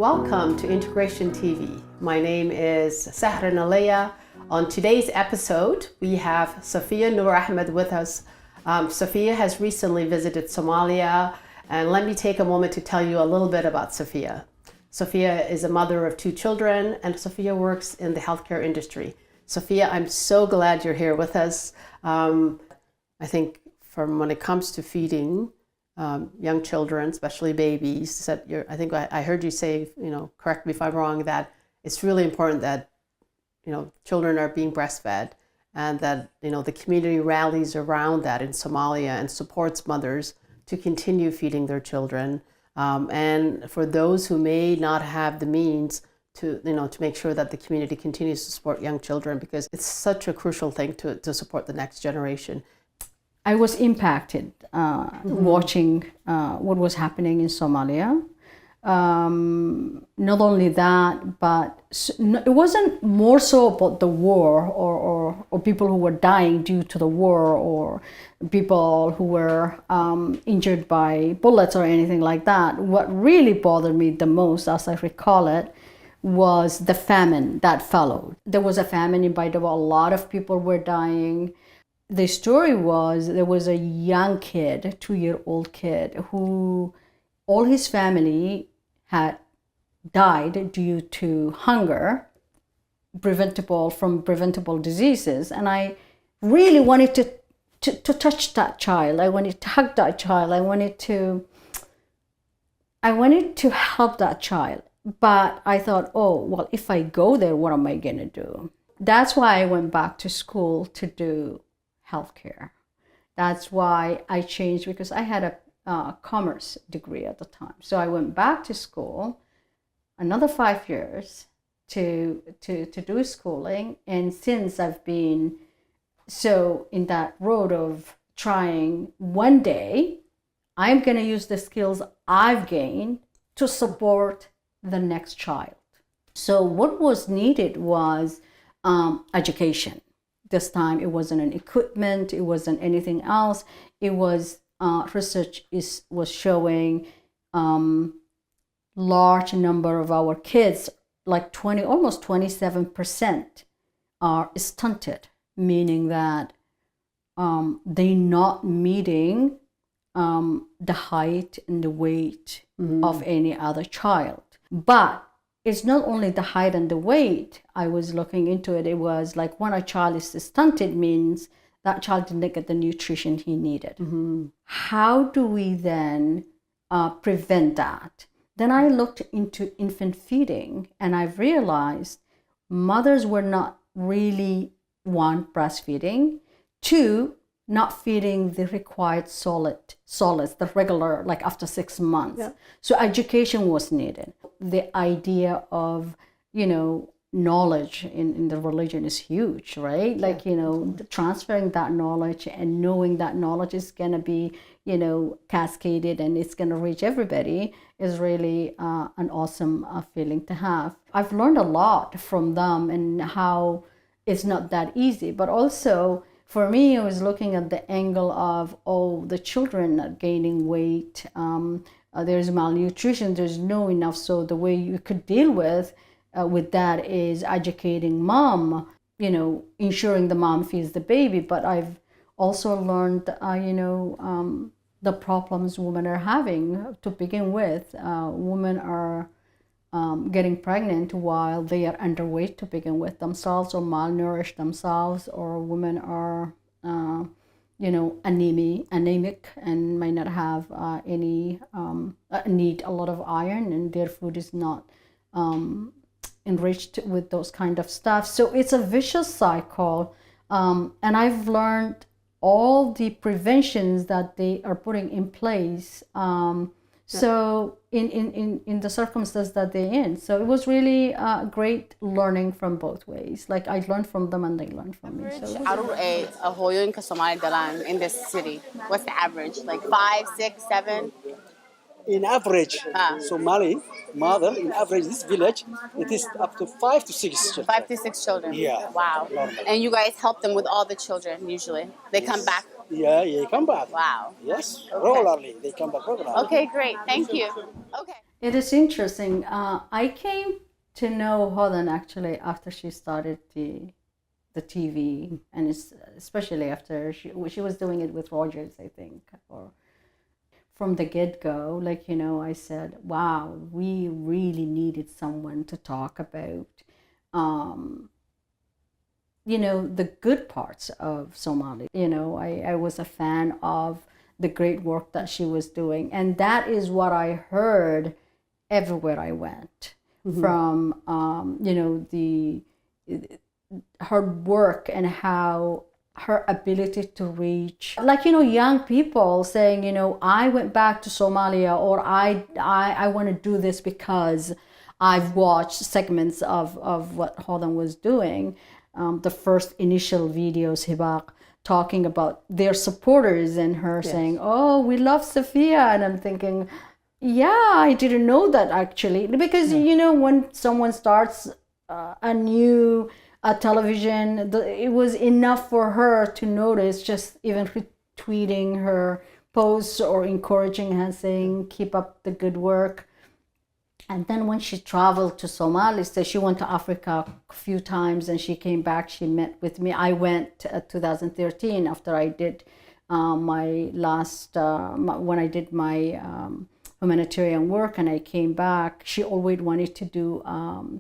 Welcome to Integration TV. My name is Sahra Nalaya. On today's episode, we have Safiya Noor Ahmed with us. Safiya has recently visited Somalia, and let me take a moment to tell you a little bit about Safiya. Safiya is a mother of 2 children, and Safiya works in the healthcare industry. Safiya, I'm so glad you're here with us. I think from when it comes to feeding young children, especially babies, I think I heard you say, correct me if I'm wrong, that it's really important that, children are being breastfed and that, the community rallies around that in Somalia and supports mothers to continue feeding their children. And for those who may not have the means to make sure that the community continues to support young children, because it's such a crucial thing to support the next generation. I was impacted watching what was happening in Somalia. Not only that, but it wasn't more so about the war or people who were dying due to the war or people who were injured by bullets or anything like that. What really bothered me the most, as I recall it, was the famine that followed. There was a famine in Baidaba. A lot of people were dying. The story was there was a young kid, 2-year-old kid, who all his family had died due to hunger, preventable diseases. And I really wanted to touch that child. I wanted to hug that child. I wanted to help that child. But I thought, well, if I go there, what am I going to do? That's why I went back to school to do healthcare. That's why I changed, because I had a commerce degree at the time. So I went back to school another 5 years to do schooling. And since I've been so in that road of trying, one day I'm going to use the skills I've gained to support the next child. So what was needed was education. This time it wasn't an equipment, it wasn't anything else. It was research was showing large number of our kids, like almost 27%, are stunted, meaning that they're not meeting the height and the weight of any other child. But it's not only the height and the weight. I was looking into it. It was like when a child is stunted, means that child didn't get the nutrition he needed. Mm-hmm. How do we then prevent that? Then I looked into infant feeding, and I've realized mothers were not really, 1, breastfeeding, 2, not feeding the required solids, the regular, like after 6 months. Yeah. So education was needed. The idea of, knowledge in the religion is huge, right? Like, transferring that knowledge and knowing that knowledge is going to be, cascaded and it's going to reach everybody is really an awesome feeling to have. I've learned a lot from them and how it's not that easy, but also for me, I was looking at the angle of, the children are gaining weight. There's malnutrition. There's no enough. So the way you could deal with that is educating mom, ensuring the mom feeds the baby. But I've also learned, the problems women are having to begin with. Women are getting pregnant while they are underweight to begin with themselves, or malnourished themselves, or women are anemic and might not have need a lot of iron, and their food is not enriched with those kind of stuff. So it's a vicious cycle, and I've learned all the preventions that they are putting in place. So in the circumstance that they're in. So it was really great learning from both ways. Like I learned from them and they learned from me. So a hooyooyinka Somali dalaan in this city, what's the average? Like 5, 6, 7? In average, Somali mother, in average, this village, it is up to 5 to 6 children. 5 to 6 children? Yeah. Wow. And you guys help them with all the children usually? They come back? Yeah, come back. Wow. Yes, okay. Regularly. They come back regularly. Okay, great. Thank you. Okay. It is interesting. I came to know Holland actually after she started the TV, and it's especially after she was doing it with Rogers, I think, or from the get-go, like, you know, I said, wow, we really needed someone to talk about, you know, the good parts of Somali. You know, I was a fan of the great work that she was doing. And that is what I heard everywhere I went, from, you know, her work and how her ability to reach, like, you know, young people saying, you know, I went back to Somalia, or I want to do this because I've watched segments of what Holland was doing. The first initial videos, Hibak, talking about their supporters and her saying, oh, we love Sophia. And I'm thinking, yeah, I didn't know that actually. Because, you know, when someone starts a new television, it was enough for her to notice, just even retweeting her posts or encouraging her, saying, keep up the good work. And then when she traveled to Somalia, so she went to Africa a few times, and she came back, she met with me. I went 2013 after I did my last, when I did my humanitarian work, and I came back. She always wanted to do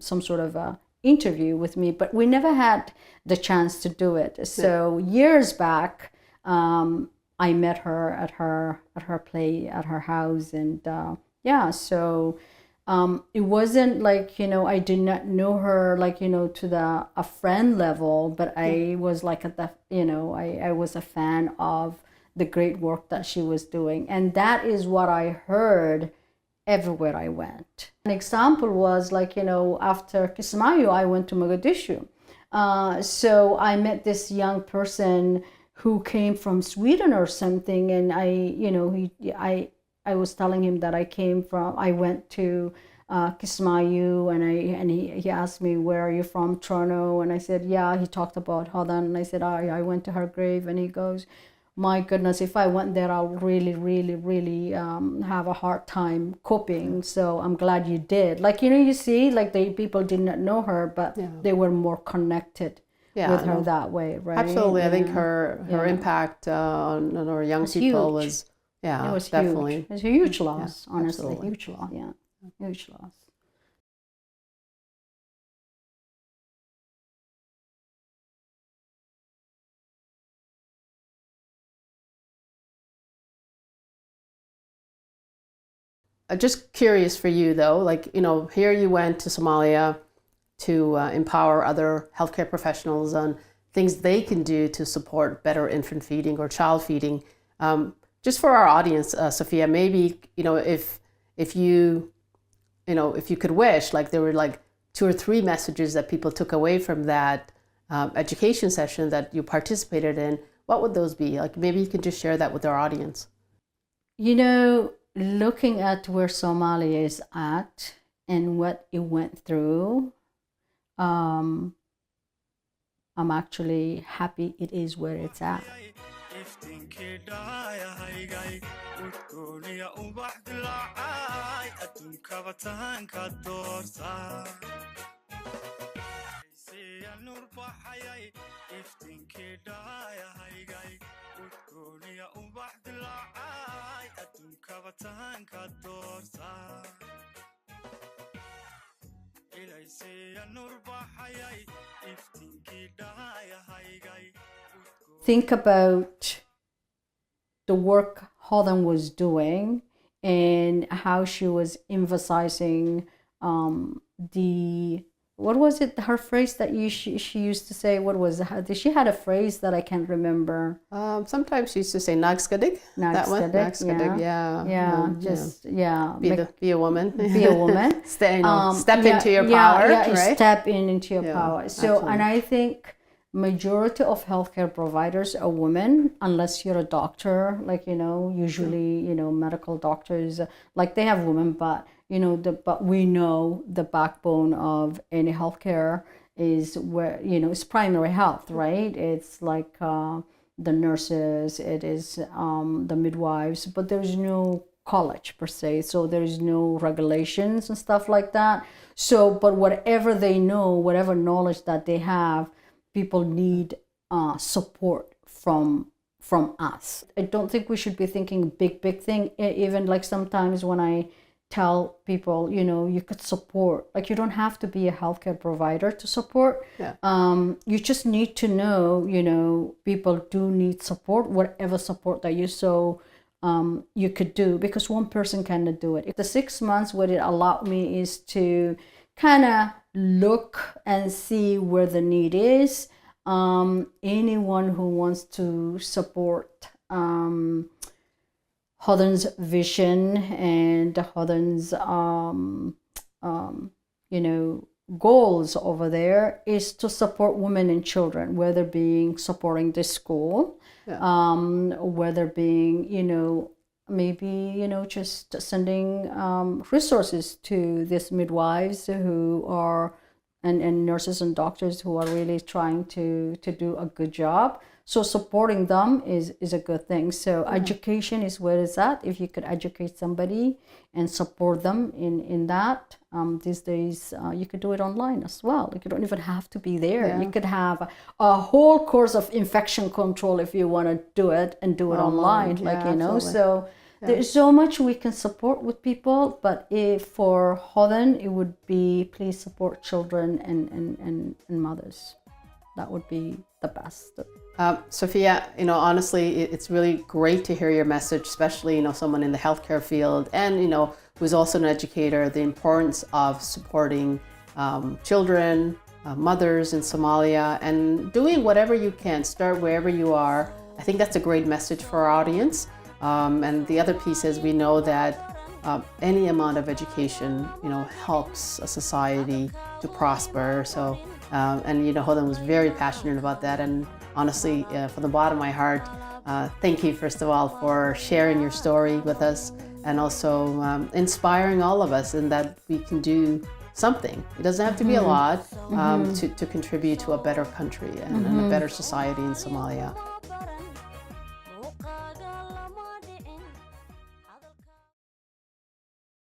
some sort of a interview with me, but we never had the chance to do it. So years back, I met her at her play at her house, and yeah, so it wasn't like, you know, I did not know her, like, you know, to a friend level, but I was like at the, you know, I was a fan of the great work that she was doing, and that is what I heard everywhere I went. An example was, like, you know, after Kismayo, I went to Mogadishu. So I met this young person who came from Sweden or something, and you know, I was telling him that I went to Kismayo, and he asked me, where are you from, Toronto? And I said, yeah. He talked about Holland, and I said, I went to her grave, and he goes, my goodness, if I went there, I'll really, really, really have a hard time coping. So I'm glad you did. Like, you know, you see, like, the people did not know her, but they were more connected with her that way, right? Absolutely. I think her impact on our young people was, it was definitely huge. It was a huge loss, honestly. absolutely. Huge loss, huge loss. Just curious for you though, like, you know, here you went to Somalia to empower other healthcare professionals on things they can do to support better infant feeding or child feeding. Just for our audience, Sophia, maybe, you know, if you could wish, like, there were like 2 or 3 messages that people took away from that education session that you participated in, what would those be? Like, maybe you can just share that with our audience. You know, looking at where Somalia is at and what it went through, I'm actually happy it is where it's at. Think about the work Holland was doing and how she was emphasizing what was it, her phrase that she used to say, what was it? She had a phrase that I can't remember. Sometimes she used to say Nagskadig. That one, Nagskadig, be a woman. Be a woman. Step into your power, right? Step into your power. So, absolutely. And I think majority of healthcare providers are women, unless you're a doctor, like, you know, usually, you know, medical doctors, like, they have women, but, you know, but we know the backbone of any healthcare is where, you know, it's primary health, right? It's like the nurses, it is the midwives, but there's no college per se, so there is no regulations and stuff like that. So, but whatever they know, whatever knowledge that they have, people need support from us. I don't think we should be thinking big thing. Even like sometimes when I tell people, you know, you could support, like you don't have to be a healthcare provider to support. Yeah. You just need to know, you know, people do need support, whatever support that you could do, because one person cannot do it. The 6 months, what it allowed me is to kind of look and see where the need is. Anyone who wants to support Hodan's vision and Hodan's you know, goals over there is to support women and children, whether being supporting the school, whether being, you know, maybe, you know, just sending resources to these midwives who are and nurses and doctors who are really trying to do a good job. So supporting them is a good thing. So education is where it's at. If you could educate somebody and support them in that, these days you could do it online as well. Like you don't even have to be there. Yeah. You could have a whole course of infection control if you want to do it and do it online. Like, you know, absolutely. so there's so much we can support with people, but if for Hodan, it would be please support children and mothers. That would be the best. Sophia, you know, honestly, it's really great to hear your message, especially, you know, someone in the healthcare field and, you know, who's also an educator, the importance of supporting children, mothers in Somalia, and doing whatever you can, start wherever you are. I think that's a great message for our audience. And the other piece is we know that any amount of education, you know, helps a society to prosper. So, and, you know, Hodan was very passionate about that. And honestly, from the bottom of my heart, thank you, first of all, for sharing your story with us and also inspiring all of us in that we can do something. It doesn't have to be a lot to contribute to a better country and a better society in Somalia.